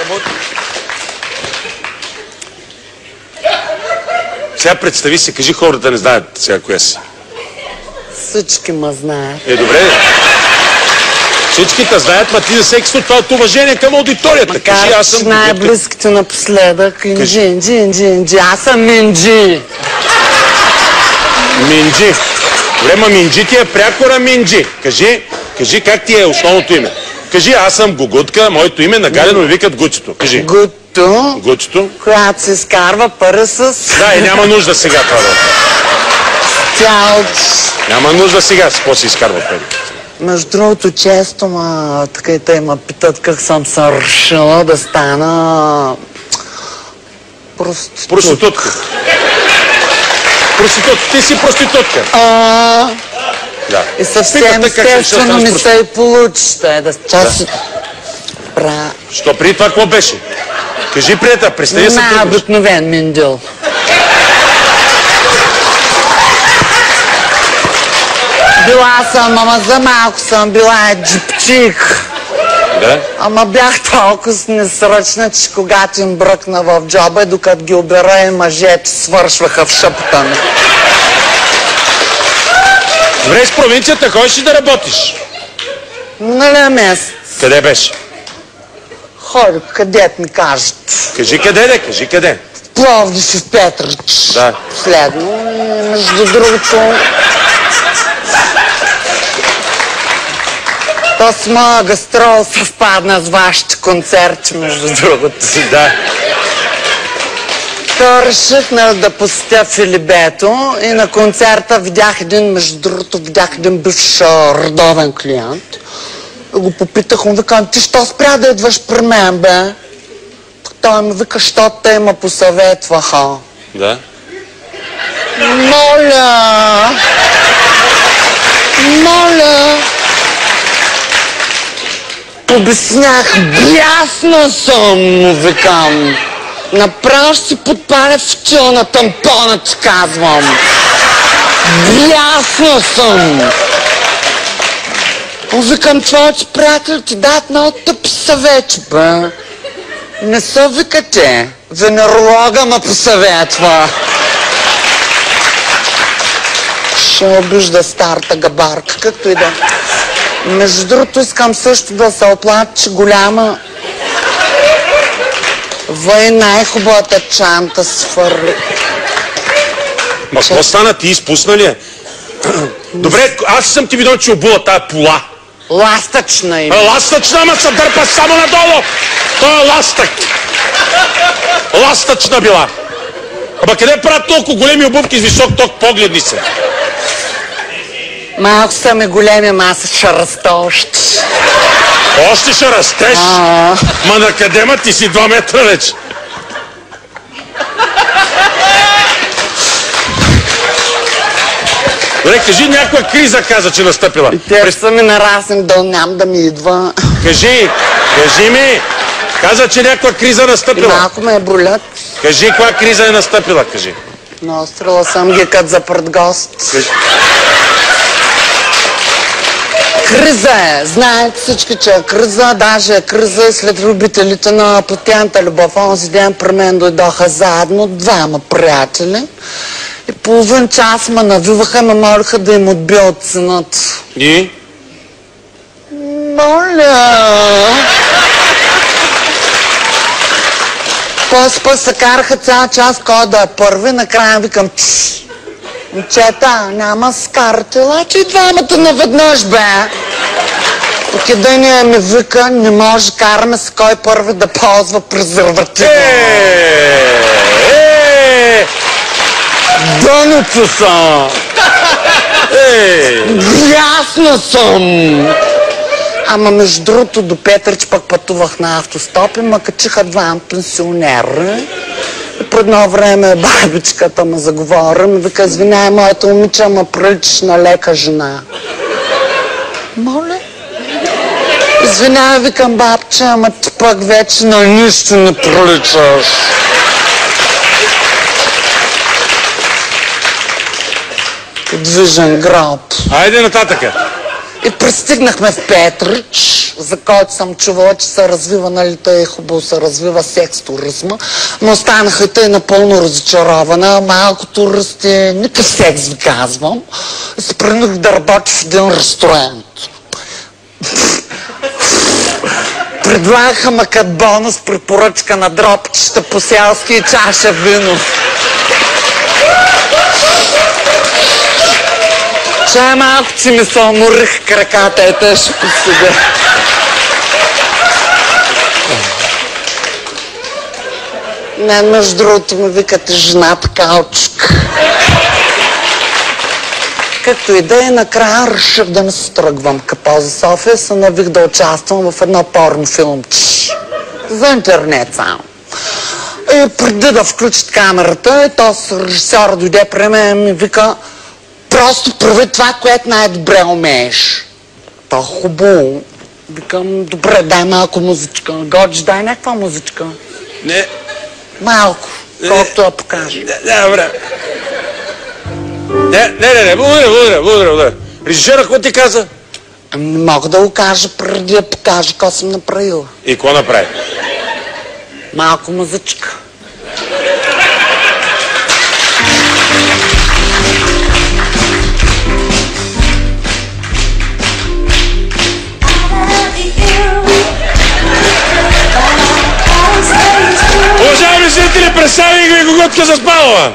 работи. Сега представи се, кажи, хората не знаят сега коя си. Всички ме знаят. Добре. Всичките знаят, ма ти за всеки случай това от уважение към аудиторията. Кажи, аз съм най-близките напоследък. Инджи. Аз съм Минджи. Минджи. Добре, ма Минджи ти е прякора Минджи. Кажи как ти е основното име. Кажи, аз съм Гугутка, моето име нагалено ми викат Гуцето. Кажи. Гуцето. Която се изкарва пари с... Да, и няма нужда сега това да. Цялч. Няма нужда сега, с какво се изкарва пари. Между другото, често така и те ме питат как съм се решила да стана... Проститутка. Ти си проститутка. Да. И съвсем естествено ми се и получи. Що преди това какво беше? Кажи, приятел, представи се. Най-обикновен миндил. Била съм, ама за малко съм била джипчик. Да? Ама бях толкова несръчна, че когато им бръкна в джоба и докато ги обера и мъжете свършваха в шъпата ми. Добре, с провинцията ходиш ли да работиш? Миналия месец. Къде беше? Ходих, където ми кажат. Кажи къде, кажи къде. В Пловдив и в Петрич. Да. Последно. Между другото... То с моя гастрол съвпадна с вашите концерти, между другото. Да. То реших да посетя Филибето и на концерта видях един бивш редовен клиент. И го попитах, му викам, ти що спря да идваш при мен, бе? Той ми вика, що те ме посъветваха. Да. Моля! Обяснях, бясна съм, му викам. Направо ще си подпаля фитила на тампона, ти казвам. Бясна съм. Му викам, твоите приятели ти дадат много тъпи съвети, бе. Не са викате. Венеролога ме посъветва. Ще обижда старата габарка, както и да. Между другото, искам също да се оплача, че голяма въй най-хубавата чанта свърли. Ма какво стана? Ти изпусна ли е? Добре, аз съм ти видал, че обула тая пола. Ластъчна има. Ластъчна, ама се дърпа само надолу. Той е ластък. Ластъчна била. Ама къде правят толкова големи обувки с висок ток, погледни се? Малко са ми големи, ама аз ще раста още. Още ще растеш? Ма на къде, ма ти си 2 метра вече? Добре, кажи, някаква криза каза, че настъпила. И те са ми нараснали, да ням да ми идва. Кажи ми. Каза, че някаква криза настъпила. И малко ме болят. Кажи, каква криза е настъпила, кажи. Наострила съм ги като за пред гост. Криза е. Знаете всички, че е криза. Даже е криза и след любителите на постоянната любов. Онзи ден при мен дойдоха заедно 2 приятели. И половин час ме навиваха и ме молиха да им отбия от цената. И? Моля! После пък се караха цял час, кой да е първи. Накрая викам, момчета, няма с карта, лачи и 2 наведнъж, бе. Тук единия ми вика, не може, караме с кой първи да ползва презерватива. Дъното съм! Ясна съм! Ама между другото до Петрич пък пътувах на автостоп и ме качиха 2 пенсионери. И по едно време бабичката ме заговори, ми вика, извиняй, моята момиче, ма приличаш на лека жена. Моля? Извиняй, викам, бабче, ама ти пък вече на нищо не приличаш. Подвижен гроб. Айде нататъка. И пристигнахме в Петрич, за който съм чувала, че се развива, нали, тъй хубаво се развива секс туризма, но останаха и тъй напълно разочарована. Малко туристи, никакъв секс ви казвам. И се принух да работя в един ресторант. Предлагаха ме като бонус препоръчка на дропчета по селски и чаша вино. Чай малко, че ми се уморих краката и тежко сега. Не, между другото ми викате жената каучук. Както и да е, накрая реших да не се тръгвам капо за София, се навих да участвам в едно порнофилмче. За интернет само. И преди да включат камерата, то с режисьор дойде при мен и ми вика: просто прави това, което най-добре умееш. То хубаво. Викам: добре, дай малко музичка. Годжи, дай някаква музичка. Не. Малко, колкото я покажа. Добре. Не, благодаря. Режисера, какво ти каза? Не мога да го кажа преди да покажа какво съм направила. И какво направи? Малко музичка. Уважаеми зрители, представих ви Гоготка Заспанова!